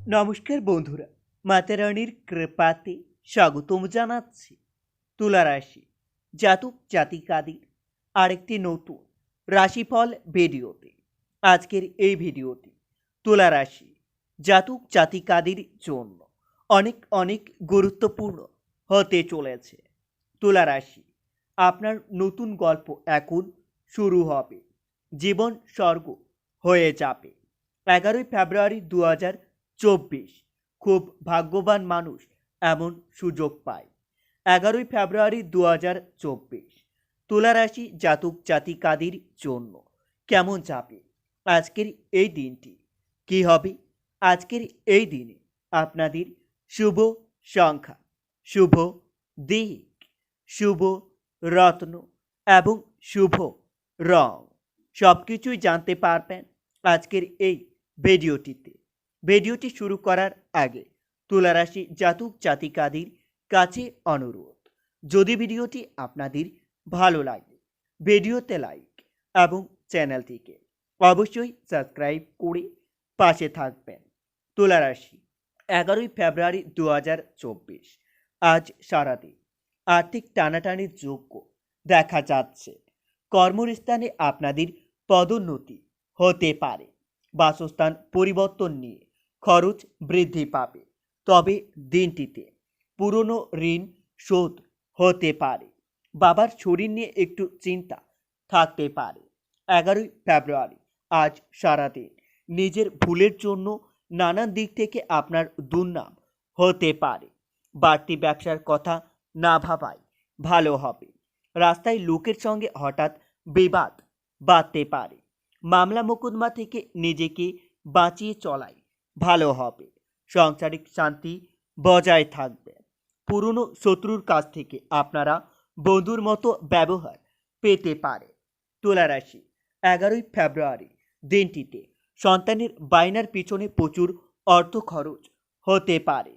নমস্কার বন্ধুরা, মাতারানির কৃপাতে স্বাগতম জানাচ্ছি তুলা রাশি জাতক জাতিকাদের আরেকটি নতুন রাশিফল ভিডিওতে। আজকের এই ভিডিওটি তুলা রাশি জাতক জাতিকাদের জন্য অনেক অনেক গুরুত্বপূর্ণ হতে চলেছে। তুলা রাশি, আপনার নতুন গল্প এখন শুরু হবে, জীবন স্বর্গ হয়ে যাবে। 11ই ফেব্রুয়ারি 2024 খুব ভাগ্যবান মানুষ এমন সুযোগ পায়। 11ই ফেব্রুয়ারি 2024 তুলা রাশি জাতক জাতিকাদের জন্য কেমন যাবে আজকের এই দিনটি, কি হবে আজকের এই দিনে আপনাদের শুভ সংখ্যা, শুভ দিক, শুভ রত্ন এবং শুভ রং সব কিছুই জানতে পারবেন আজকের এই ভিডিওটিতে। ভিডিওটি শুরু করার আগে তুলা রাশি জাতক জাতিকাদের কাছে অনুরোধ, যদি ভিডিওটি আপনাদের ভালো লাগে ভিডিওতে লাইক এবং চ্যানেলটিকে অবশ্যই সাবস্ক্রাইব করে পাশে থাকবেন। তুলা রাশি 11ই ফেব্রুয়ারি 2024 আজ সারাদিন আর্থিক টানাটানির যোগ্য দেখা যাচ্ছে। কর্মস্থানে আপনাদের পদোন্নতি হতে পারে। বাসস্থান পরিবর্তন নিয়ে খরচ বৃদ্ধি পাবে, তবে দিনটিতে পুরনো ঋণ শোধ হতে পারে। বাবার শরীর নিয়ে একটু চিন্তা থাকতে পারে। 11ই ফেব্রুয়ারি আজ সারাদিন নিজের ভুলের জন্য নানান দিক থেকে আপনার দুর্নাম হতে পারে। বাড়তি ব্যবসার কথা না ভাবাই ভালো হবে। রাস্তায় লোকের সঙ্গে হঠাৎ বিবাদ বাড়তে পারে। মামলা মোকদ্দমা থেকে নিজেকে বাঁচিয়ে চলাই ভালো হবে। সাংসারিক শান্তি বজায় থাকবে। পুরনো শত্রুর কাছ থেকে আপনারা বন্ধুর মতো ব্যবহার পেতে পারে। তুলা রাশি 11ই ফেব্রুয়ারি দিনটিতে সন্তানের বায়নার পিছনে প্রচুর অর্থ খরচ হতে পারে।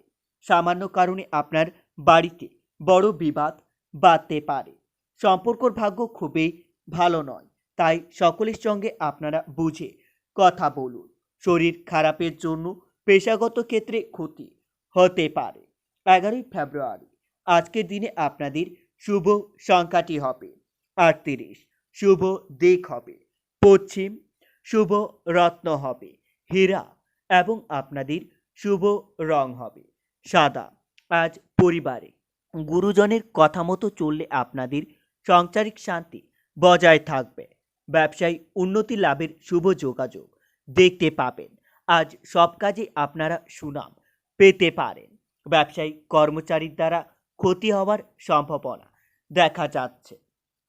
সামান্য কারণে আপনার বাড়িতে বড় বিবাদ বাড়তে পারে। সম্পর্কর ভাগ্য খুবই ভালো নয়, তাই সকলের সঙ্গে আপনারা বুঝে কথা বলুন। শরীর খারাপের জন্য পেশাগত ক্ষেত্রে ক্ষতি হতে পারে। 11ই ফেব্রুয়ারি আজকের দিনে আপনাদের শুভ সংখ্যাটি হবে 38, শুভ দিক হবে পশ্চিম, শুভ রত্ন হবে হীরা এবং আপনাদের শুভ রং হবে সাদা। আজ পরিবারে গুরুজনের কথা মতো চললে আপনাদের সাংসারিক শান্তি বজায় থাকবে। ব্যবসায়ী উন্নতি লাভের শুভ যোগাযোগ দেখতে পাবেন। আজ সব কাজে আপনারা সুনাম পেতে পারেন। ব্যবসায়ী কর্মচারীর দ্বারা ক্ষতি হওয়ার সম্ভাবনা দেখা যাচ্ছে।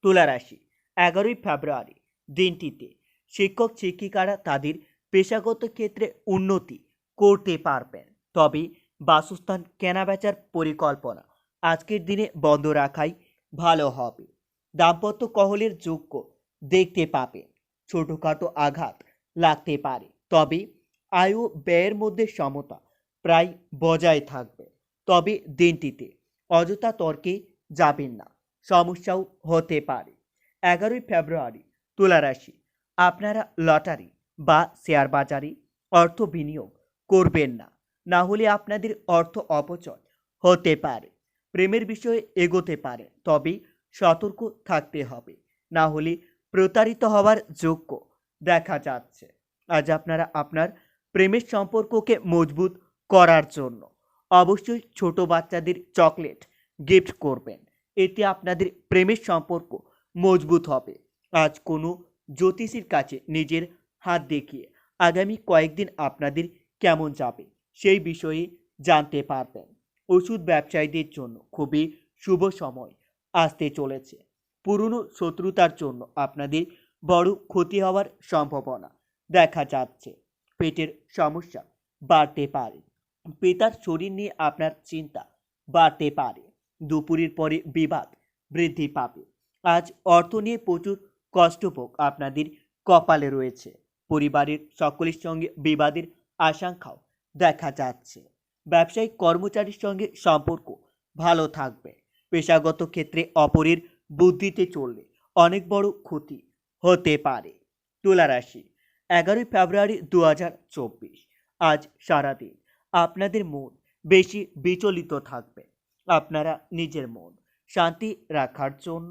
তুলা রাশি 11ই ফেব্রুয়ারি দিনটিতে শিক্ষক শিক্ষিকারা তাদের পেশাগত ক্ষেত্রে উন্নতি করতে পারবেন, তবে বাসস্থান কেনাবেচার পরিকল্পনা আজকের দিনে বন্ধ রাখাই ভালো হবে। দাম্পত্য কলহের যোগ্য দেখতে পাবেন। ছোটখাটো আঘাত লাগতে পারে, তবে আয় ও ব্যয়ের মধ্যে সমতা প্রায় বজায় থাকবে। তবে দিনটিতে অযথা তর্কে যাবেন না, সমস্যাও হতে পারে। 11ই ফেব্রুয়ারি তুলা রাশি, আপনারা লটারি বা শেয়ার বাজারে অর্থ বিনিয়োগ করবেন না, না হলে আপনাদের অর্থ অপচয় হতে পারে। প্রেমের বিষয়ে এগোতে পারে, তবে সতর্ক থাকতে হবে, না হলে প্রতারিত হওয়ার যোগ্য দেখা যাচ্ছে। আজ আপনারা আপনার প্রেমের সম্পর্ককে মজবুত করার জন্য অবশ্যই ছোট বাচ্চাদের চকলেট গিফট করবেন, এতে আপনাদের প্রেমের সম্পর্ক মজবুত হবে। আজ কোনো জ্যোতিষীর কাছে নিজের হাত দেখিয়ে আগামী কয়েকদিন আপনাদের কেমন যাবে সেই বিষয়ে জানতে পারবেন। ওষুধ ব্যবসায়ীদের জন্য খুবই শুভ সময় আসতে চলেছে। পুরনো শত্রুতার জন্য আপনাদের বড় ক্ষতি হওয়ার সম্ভাবনা দেখা যাচ্ছে। পেটের সমস্যা বাড়তে পারে। পিতার শরীর নিয়ে আপনার চিন্তা বাড়তে পারে। দুপুরের পরে বিবাদ বৃদ্ধি পাবে। আজ অর্থ নিয়ে প্রচুর কষ্টভোগ আপনাদের কপালে রয়েছে। পরিবারের সকলের সঙ্গে বিবাদের আশঙ্কাও দেখা যাচ্ছে। ব্যবসায়িক কর্মচারীর সঙ্গে সম্পর্ক ভালো থাকবে। পেশাগত ক্ষেত্রে অপরের বুদ্ধিতে চললে অনেক বড় ক্ষতি হতে পারে। তুলা রাশি 11ই ফেব্রুয়ারি 2024 আজ সারাদিন আপনাদের মন বেশি বিচলিত থাকবে। আপনারা নিজের মন শান্তি রাখার জন্য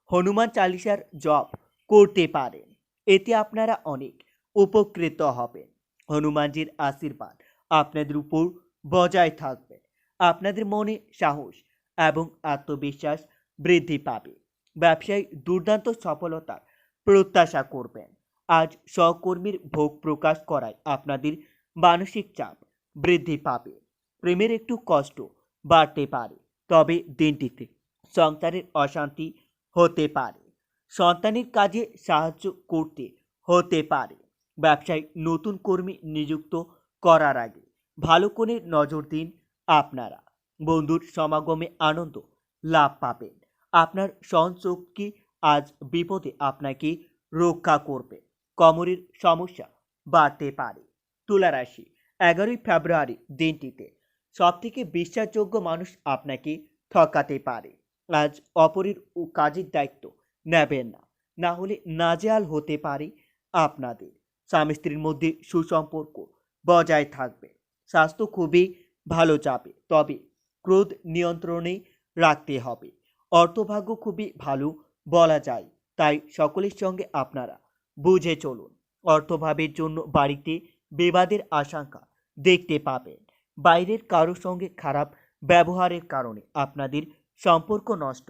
হনুমান চালিসার জপ করতে পারেন। এতে আপনারা অনেক উপকৃত হবেন। হনুমানজির আশীর্বাদ আপনাদের উপর বজায় থাকবে। আপনাদের মনে সাহস এবং আত্মবিশ্বাস বৃদ্ধি পাবে। ব্যবসায় দুর্দান্ত সফলতার প্রত্যাশা করবেন। আজ সহকর্মীর ভোগ প্রকাশ করায় আপনাদের মানসিক চাপ বৃদ্ধি পাবে। প্রেমের একটু কষ্ট বাড়তে পারে, তবে দিনটিতে সংসারের অশান্তি হতে পারে। সন্তানের কাজে সাহায্য করতে হতে পারে। ব্যবসায় নতুন কর্মী নিযুক্ত করার আগে ভালো করে নজর দিন। আপনারা বন্ধুর সমাগমে আনন্দ লাভ পাবেন। আপনার সহনশক্তি আজ বিপদে আপনাকে রক্ষা করবে। কোমরের সমস্যা বাড়তে পারে। তুলা রাশি, 11 ফেব্রুয়ারি দিনটিতে সবথেকে বিশ্বাসযোগ্য মানুষ আপনাকে ঠকাতে পারে। আজ অপরের কাজের দায়িত্ব নেবেন না, না হলে নাজেহাল হতে পারে আপনাদের। স্বামী স্ত্রীর মধ্যে সুসম্পর্ক বজায় থাকবে। স্বাস্থ্য খুবই ভালো যাবে, তবে ক্রোধ নিয়ন্ত্রণে রাখতে হবে। অর্থভাগ্য খুবই ভালো বলা যায়, তাই সকলের সঙ্গে আপনারা বুঝে চলুন। অর্থভাবের জন্য বাড়িতে বিবাদের আশঙ্কা দেখতে পাবেন। বাইরের কারোর সঙ্গে খারাপ ব্যবহারের কারণে আপনাদের সম্পর্ক নষ্ট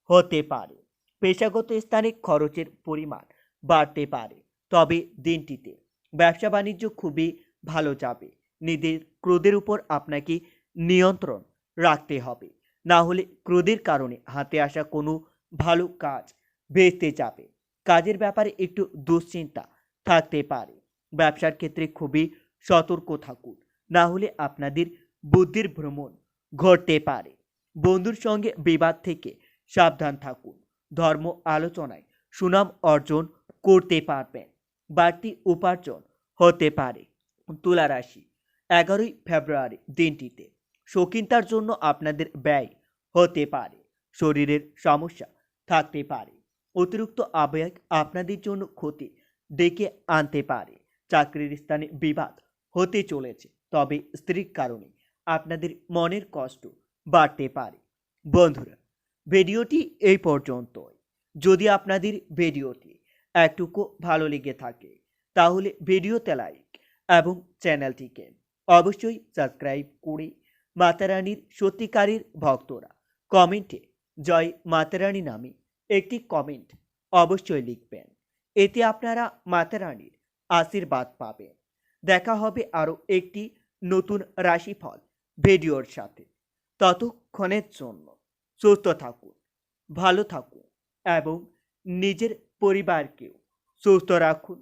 হতে পারে। পেশাগত স্থানে খরচের পরিমাণ বাড়তে পারে, তবে দিনটিতে ব্যবসা বাণিজ্য খুবই ভালো যাবে। নিজের ক্রোধের উপর আপনাকে নিয়ন্ত্রণ রাখতে হবে, না হলে ক্রোধের কারণে হাতে আসা কোনো ভালো কাজ ভেস্তে যাবে। কাজের ব্যাপারে একটু দুশ্চিন্তা থাকতে পারে। ব্যবসার ক্ষেত্রে খুবই সতর্ক থাকুন, না হলে আপনাদের বুদ্ধির ভ্রমণ ঘটতে পারে। বন্ধুর সঙ্গে বিবাদ থেকে সাবধান থাকুন। ধর্ম আলোচনায় সুনাম অর্জন করতে পারবেন। বাড়তি উপার্জন হতে পারে। তুলা রাশি, 11 ফেব্রুয়ারি দিনটিতে শৌখিনতার জন্য আপনাদের ব্যয় হতে পারে। শরীরের সমস্যা থাকতে পারে। অতিরিক্ত আবেগ আপনাদের জন্য ক্ষতি ডেকে আনতে পারে। চাকরির স্থানে বিবাদ হতে চলেছে, তবে স্ত্রীর কারণে আপনাদের মনের কষ্ট বাড়তে পারে। বন্ধুরা, ভিডিওটি এই পর্যন্তই। যদি আপনাদের ভিডিওটি একটুকু ভালো লেগে থাকে তাহলে ভিডিওতে লাইক এবং চ্যানেলটিকে অবশ্যই সাবস্ক্রাইব করে মাতারানীর সত্যিকারের ভক্তরা কমেন্টে জয় মাতারানী নামে একটি কমেন্ট অবশ্যই লিখবেন। এতে আপনারা মাতারানীর আশীর্বাদ পাবেন। দেখা হবে আরও একটি নতুন রাশিফল ভিডিওর সাথে। ততক্ষণের জন্য সুস্থ থাকুন, ভালো থাকুন এবং নিজের পরিবারকেও সুস্থ রাখুন।